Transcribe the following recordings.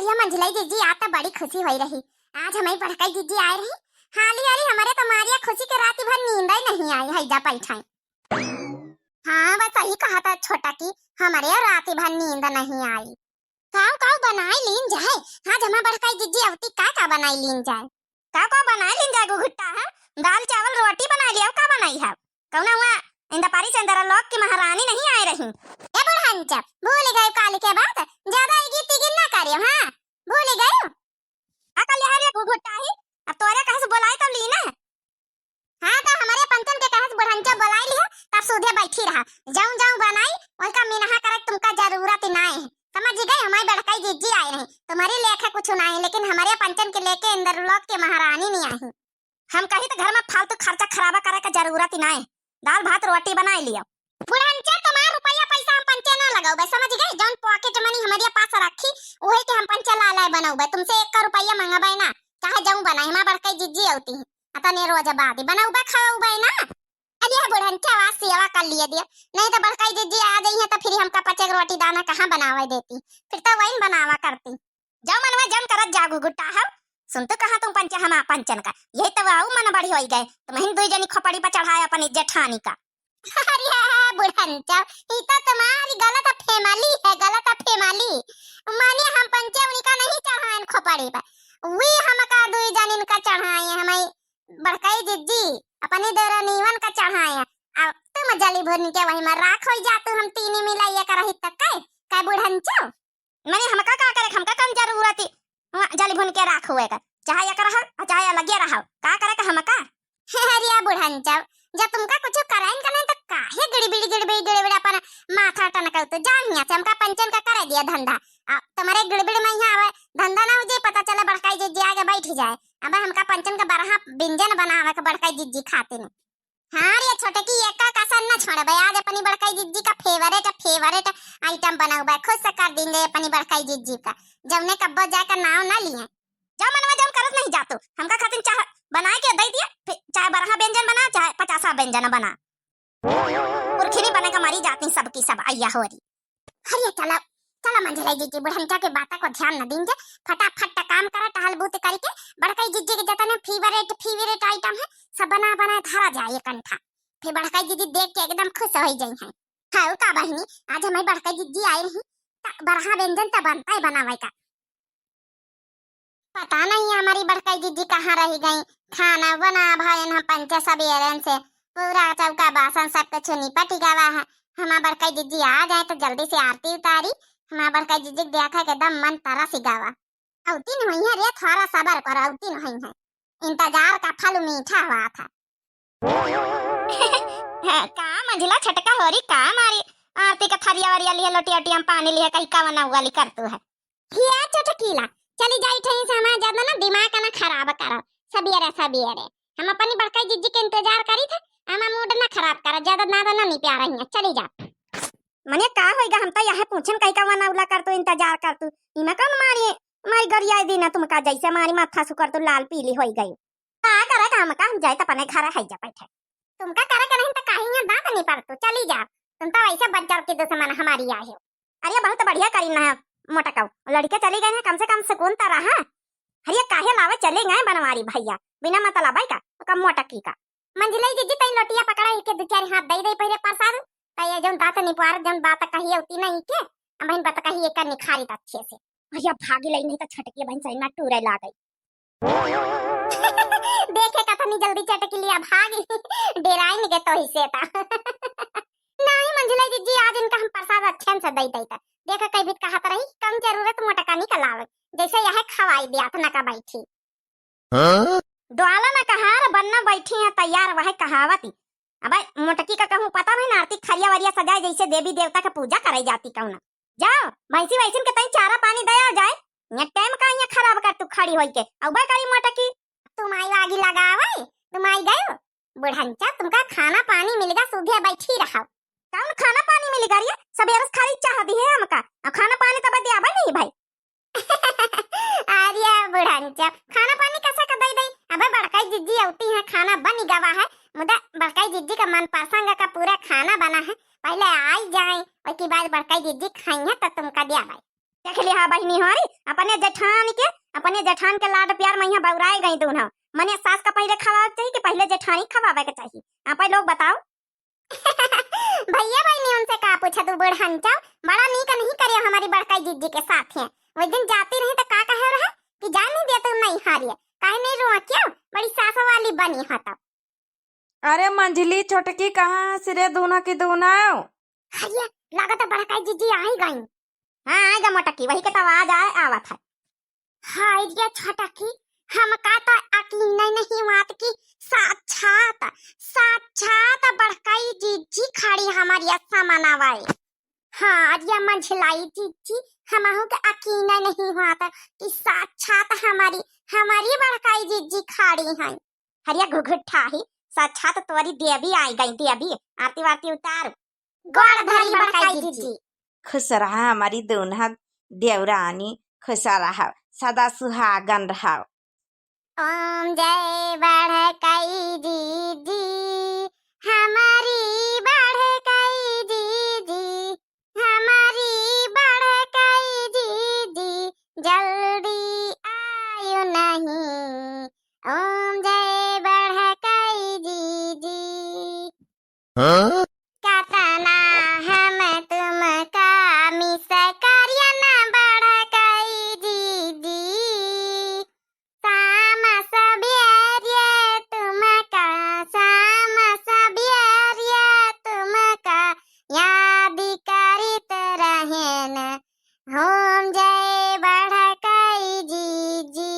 बढ़िया मंझलाई जीजी आता बड़ी खुशी हुई रही। आज हमारी बड़काई जीजी आए रही। हाली हाली हमारे तो मारिया खुशी के रात भर नींद ही नहीं आई हैजा बैठाई। हाँ बस सही कहा था छोटा की हमारे रात भर नींद नहीं आई। काव काव बनाई लीन जाए। आज हमारी बड़काई जीजी अवती का बनाई लीन जाए। का बनाई लीन जाए गुगुट्टा है। दाल चावल रोटी बना लिया का बनाई है। कौना हुआ इंदा पारी चंदरा लोक की महारानी नहीं आए रही। ए बुढ़ांचा भूल गए काल के बाद ज्यादा गीती गिन ना करियो। हां भूल गए अकल यार ये गुगुट्टा ही अब तोरे कहां से बुलाए तब ली ना। हां तो हमारे पंचन के कहां से बुढ़ांचा बुलाई लिया तब सूधे बैठी रहा। जाऊं जाऊं बनाई उनका मिनहा करे तुमका जरूरत ना है। समझ गए हमारी बड़काई जीजी आई नहीं तुम्हारी लेखा कुछ ना है लेकिन हमारे पंचन के लेके इंदर लोक के महारानी नहीं आई। हम कहीं तो घर में फालतू खर्चा खराबा करे का जरूरत ही ना है। दाल भात रोटी बना लिया। बुढ़ांचा तुम्हारा रुपया पैसा हम पंचे ना लगाओ बे समझ गए। जौन पॉकेट मनी हमारे पास रखी वही के हम पंचे ला लाए बनाओ बे तुमसे 1 रुपया मंगाबे ना चाहे जाऊं बनाई हमार बड़काई जीजी आती है अता ने रोज बाद बनाओ बे खाओ बे ना। अरे बुढ़ांचा आवाज सेवा कर लिए दिया नहीं तो बड़काई जीजी आ गई है तो फिर हमका 5 रोटी दाना कहां बनावे देती फिर तो वही बनावा करती। जाओ मनवा जम करत जागू गुट्टा है सुन तो कहा तुम पंच हम पंचन का यही तो आऊ मन बड़ी होई गए तुम हिन दुई जनी खोपड़ी पर चढ़ाया अपन जेठानी का। अरे बुढ़ांचा ये तो तुम्हारी गलत फैमिली है गलत फैमिली। माने हम पंचे उनका नहीं चढ़ाएं खोपड़ी पर वी हमका दुई जनिन का चढ़ाए हमें बड़काई जीजी अपने देरा नीवन का चढ़ाए अब तुम जली भरनी के वही में राख हो जातू हम तीनी मिलाइए करही तक काय बुढ़ांचा माने हमका का करे हमका कम जरूरत जली भुन के राख हुए का चाहे या करह चाहे लगे रहा का करे का हमका। अरे बुढ़ांचा जब तुमका कुछ कराइन का नहीं तो काहे गड़बड़ी अपन माथा टनकल तो जानिया से हमका पंचन का कर दिया धंधा तुम्हारे गड़बड़ में यहाँ आवे धंधा ना हो जे पता चले बड़काई जीजी आगे बैठ जाए। अब हमका पंचन का बरहा व्यंजन बनावे का बड़काई जीजी खाते न। हां रे छोटे की एक का कसर ना छोड़े बे आज अपनी बड़काई जीजी का फेवरेट आइटम बनाओ बे खुद से कर देंगे अपनी बड़काई जीजी का जवने कब्बो जाए का नाव ना लिए। जा मनवा जम करत नहीं जातो हमका खातिर चाह बनाए के दे दिया चाहे बरहा व्यंजन बना चाहे 50 व्यंजन बना पुरखिनी बने का मरी जाती सबकी सब आया होरी। अरे चला चला मंझलाई जीजी बुढ़ंचा के बात को ध्यान न दींगे फटाफट काम करा टहल बूत करके बड़काई जीजी के जतने फेवरेट आइटम है सब बना धारा जाए कंठा फिर बड़काई जीजी देख के एकदम खुश हो जाई है। हाउ का बहनी आज हमारी बड़काई जीजी आई रही बरहा व्यंजन तो बनता है बनावे का पता नहीं हमारी बड़काई जीजी कहाँ रह गई। खाना बना भाई ना पंचे सबेरन से पूरा चौका बासन सब कुछ निपट गया है। हमारा बड़काई जीजी आ जाए तो जल्दी से आरती उतारी हमारा बड़काई जीजी देखा के दम मन तरस गवा औती नहीं है रे थोड़ा सबर कर औती नहीं है इंतजार का फल मीठा हुआ था। का मंजिला छटका होरी का मारी आरती का थरिया वरिया लिए लोटी ओटी हम पानी लिए कहीं का बना उगाली करतू है। ये चटकीला चली जाई ठई से हमारा ज्यादा ना दिमाग ना खराब करो सबेरे हम अपनी बड़काई जीजी के इंतजार करी थे हमारा मूड ना खराब करा ज्यादा ना नहीं प्यारा ही चली जा। मने का होएगा हम तो यहां पूछन कहीं का बना उला कर तो इंतजार कर तू इमा कौन मारी गरिया देना तुमका जैसे मारी माथा सुकर तो लाल पीली होई गई का करे काम का हम जाए तो अपने घर है जा बैठे तुमका करे के नहीं तो काहे दांत नहीं पड़तो चली जा तुम तो ऐसे बच्चा के दुश्मन हमारी आहे। अरे बहुत बढ़िया करी ना मोटा काऊ लड़के चली गए हैं कम से कम सुकून तो रहा। अरे काहे लावे चले गए बनवारी भैया बिना मतलब का कम मोटा की का मंझलाई जीजी तई लोटिया पकड़ा के दो चार हाथ दई पहले प्रसाद तय जौन दांत निपार जौन बात कही होती नहीं के बहन बात कही एक निखारी अच्छे से भैया भागी लई नहीं तो छटकी बहन सही ना टूरे ला गई। देखे कथनी जल्दी चटकी लिया भागी डेराई नहीं के तो ही से था नहीं मंझलाई जीजी आज इनका हम प्रसाद अच्छे से दई देखा कई भी कहा रही कम जरूरत मोटा का निकलावे जैसे यह खवाई दिया था ना का बैठी द्वाला ना कहा बनना बैठी है तैयार वह कहावती अब मोटकी का कहूं पता नहीं आरती खरिया वरिया सजाए जैसे देवी देवता का पूजा कराई जाती कौन जाओ भैंसी वैसिन के तई चारा पानी दया जाए ये टाइम का ये खराब कर तू खड़ी होई के अब करी मोटकी तुम आई आगी लगावे तुम आई गयो बुढ़ंचा तुमका खाना पानी मिलेगा सुबह बैठी रहो कौन खाना पानी मिलेगा रे सबेरस खाली चाह दी है हमका खाना पानी तो बदिया नहीं भाई। अरे बुढ़ंचा खाना पानी कैसा कर दई अबे बड़काई जीजी आती है खाना बन गवा है मुदा बड़काई जीजी का मन पसंद का पूरा खाना बना है पहले आई जाए और की बाद बड़काई जीजी खाई है तो तुमका दिया भाई देख लिया बहनी हमारी अपने जेठान के लाड प्यार में यहाँ बउराए गई तू ना। मने सास का पहले खवावे चाहिए कि पहले जेठानी खवावे के चाहिए? आप लोग बताओ। भैया बहनी उनसे का पूछा तू बड़हन चाव बड़ा नीक नहीं करियो हमारी बड़काई जीजी के साथ है। वो दिन जाती रही तो का कहे रहा कि जान नहीं दिया तुम नहीं हारिए काहे नहीं रोआ क्यों बड़ी सासों वाली बनी हता। अरे मंझली छोटकी कहाँ से रे दूना की दूना? हरिया लागत बड़काई जीजी आ ही गई। हाँ आएगा मोटकी वही के तो आवाज आवत है। हाय ये छोटकी हम का तो अकील नहीं बात की साक्षात बड़काई जीजी खड़ी हमारी अच्छा मनावाए। हाँ ये मंझलाई जीजी हमहु के अकील नहीं हुआ था कि साक्षात हमारी बड़काई जीजी खड़ी हैं। हरिया घुघुट्ठा ही साक्षात तोरी देवी आई गई। देवी आरती वारती उतार गौड़ धरी बड़काई जीजी। खुश रहा हमारी दूल्हा देवरानी, खुश रहा सदा सुहागन रहा। ओम जय बड़काई जीजी हमारी बड़काई जीजी हमारी बड़काई जीजी जल्दी आयो नहीं। ओम जय बड़काई जीजी। हाँ? कातना हम तुम का मिस करिया ना बड़काई जीजी साम सबेरिया तुम का याद करित रहेन। होम जय बड़काई जीजी।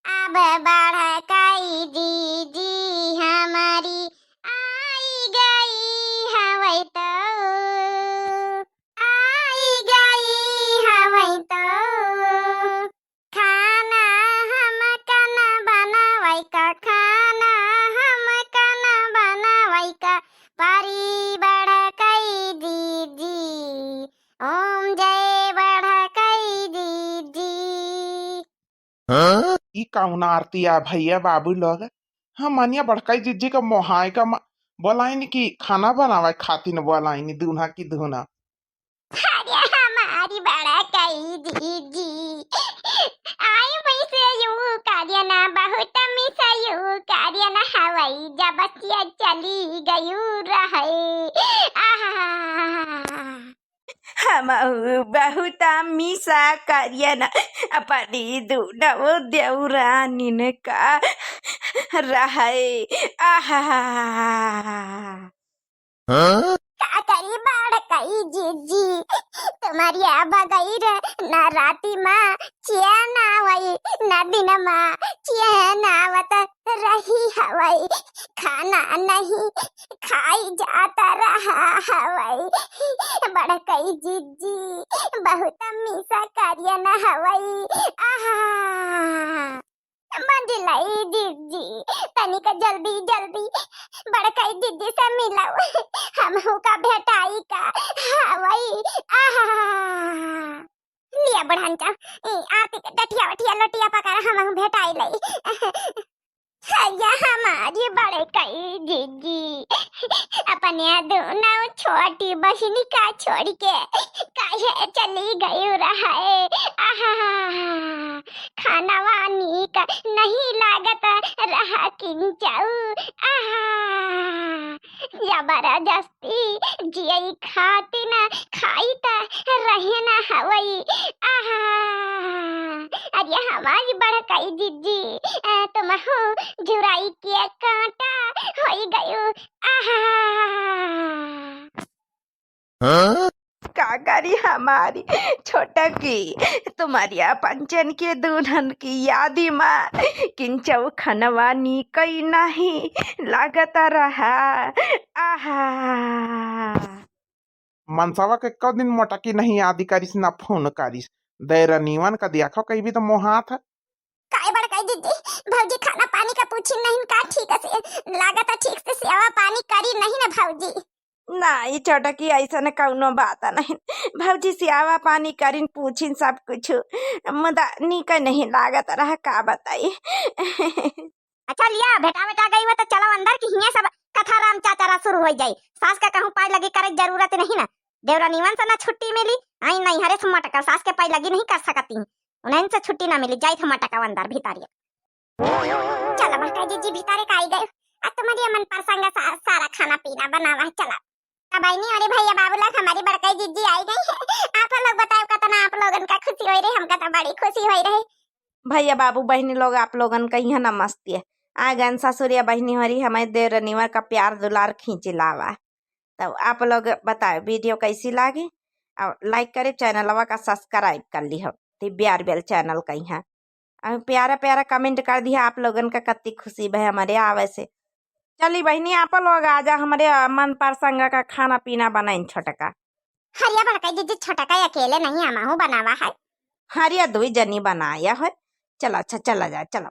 अब बड़काई जीजी हमारी आई गई हवै तो खाना हम कना बनावै का पारी बड़काई दीदी। ओम जय बड़काई दीदी। हाँ? ई कौन आरती आ भैया बाबू लोग हम मनिया बड़काई जीजी का मोहाय का बोलाइन की खाना बनावे खातिर बोलाइन दूल्हा की दूल्हा। अरे हमारी बड़काई दीदी आई वैसे यू कार्य ना बहुत मिसा यू कार्य ना हवाई जबतिया चली गयू रहे। हम बहुत मिसा करिए न अपनी दूना वो देवरानी ने का रहे। आहा का करी बड़काई जीजी तुम्हारी आबा गई रे ना राती माँ चैन आवई ना दिन माँ चैन आवत रही हवाई खाना नहीं खाई जाता रहा हवाई। बड़काई जीजी बहुत मिसा कार्य न हवाई। आहा मंझलाई दीदी तनिक जल्दी बड़काई दीदी से मिलाओ हमहू का भेटाई का हवाई। लिया बढ़न चा आरती के डटिया लोटिया पका हमहू भेटाई लई। हैया हमारी बड़काई दीदी अपने दोनों छोटी बहनी का छोड़ के काहे चली गई रहे। खाना वानी का नहीं लागत रहा किंचाऊ। जबरदस्ती जियई खाती न खाई त रहे न हवई। अरे हमारी बड़काई दीदी तुम हो जुराई के कांटा होई गयो। हाँ? का करी हमारी छोटा की तुम्हारी पंचन के दुल्हन की यादी माँ किंचव खनवा कई नहीं लागत रहा। आहा मनसावा के कौ दिन मोटकी नहीं आदि करिस ना फोन करिस दैरनीवन का देखो कहीं भी तो मोहात। काय बड़काई दीदी भौजी खाना पानी का पूछी नहीं का ठीक से लागत ठीक से सेवा पानी करी नहीं ना भौजी। नहीं छोटा की ऐसा न कौनो बात नहीं भौजी सियावा पानी करीन पूछिन सब कुछ मुदा नीका नहीं लागत रहा का बताई। अच्छा लिया बेटा गई हो तो चलो अंदर की हिया सब कथा राम चाचारा शुरू हो जाई। सास का कहूं पाई लगी करे जरूरत नहीं ना देवरानीवन से ना छुट्टी मिली। आई नहीं हरे थुम्मा टका सास के पाई लगी नहीं कर सकती। उन्हें से छुट्टी ना मिली। जाई थुम्मा टका अंदर भीतर। चला बड़का जीजी भीतर का आई गए। आज तुम्हारी मन प्रसंग सारा खाना पीना बनावा है। चला अब आई नहीं। अरे भैया बाबू लोग हमारी बड़का जीजी आई गई है। आप लोग बताओ कितना आप लोगन का खुशी हो रही। हमका तो बड़ी खुशी हो रही। भैया बाबू बहनी लोग आप लोगन का यहाँ नमस्ते। आ गन ससुरिया बहनी हरी हमारे देवरनिवर का प्यार दुलार खींच लावा। तो आप लोग बताओ वीडियो कैसी लागी और लाइक करे चैनलवा का सब्सक्राइब कर ली हो। दिव्यार बेल चैनल का यहाँ प्यारा प्यारा कमेंट कर दिया। आप लोगन का कत्ती खुशी भै हमारे आवे से। चली बहनी आप लोग आजा हमारे मन प्रसंग का खाना पीना बनाइन छोटका। हरिया बड़का जीजी छोटा का अकेले नहीं हमाहू बनावा है। हरिया दुई जनी बनाया है। चलो अच्छा चला जाए चलो।